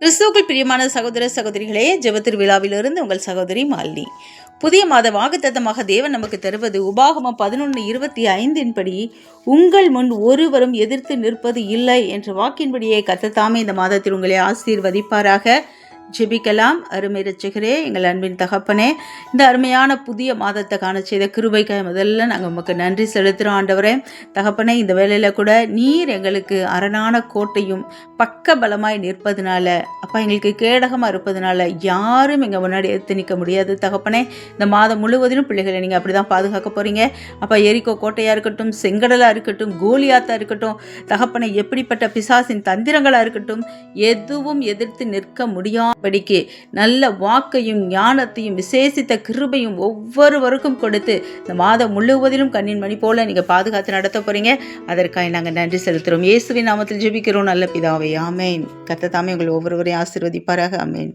கிறிஸ்துவுக்குள் பிரியமான சகோதர சகோதரிகளே, ஜெப திருவிழாவிலிருந்து உங்கள் சகோதரி மாலினி. புதிய மாத வாக்குத்தத்தமாக தேவன் நமக்கு தருவது உபாகமம் 11:25 படி, உங்கள் முன் ஒருவரும் எதிர்த்து நிற்பது இல்லை என்ற வாக்கின்படியே கர்த்தர் தாமே இந்த மாதத்தில் உங்களை ஆசீர்வதிப்பாராக. ஜெபிக்கலாம். அருமை இரட்சகரே, எங்கள் அன்பின் தகப்பனே, இந்த அருமையான புதிய மாதத்தை காண செய்த கிருபைக்காய் முதல்ல நாங்கள் உமக்கு நன்றி செலுத்துகிறோம். ஆண்டவரே தகப்பனே, இந்த வேளையில் கூட நீர் எங்களுக்கு அரணான கோட்டையும் பக்க பலமாய் நிற்பதுனால, அப்பா எங்களுக்கு கேடகமாக இருப்பதுனால யாரும் எங்கள் முன்னாடி எடுத்து நிற்க முடியாது. தகப்பனே, இந்த மாதம் முழுவதிலும் பிள்ளைகளை நீங்கள் அப்படி தான் பாதுகாக்க போகிறீங்க. அப்பா எரிக்கோ கோட்டையாக இருக்கட்டும், செங்கடலாக இருக்கட்டும், கோலியாத்தாக இருக்கட்டும், தகப்பனை எப்படிப்பட்ட பிசாசின் தந்திரங்களாக இருக்கட்டும், எதுவும் எதிர்த்து நிற்க முடியாது படிக்கு நல்ல வாக்கையும் ஞானத்தையும் விசேஷித்த கிருபையும் ஒவ்வொருவருக்கும் கொடுத்து இந்த மாதம் முழுவதிலும் கண்ணின் மணி போல நீங்க பாதுகாத்து நடத்த போறீங்க. அதற்காக நாங்கள் நன்றி செலுத்துறோம். இயேசுவின் நாமத்தில் ஜெபிக்கிறோம் நல்ல பிதாவே, ஆமேன். கர்த்தர் தாமே உங்கள் ஒவ்வொருவரையும் ஆசீர்வதிப்பாராக. ஆமேன்.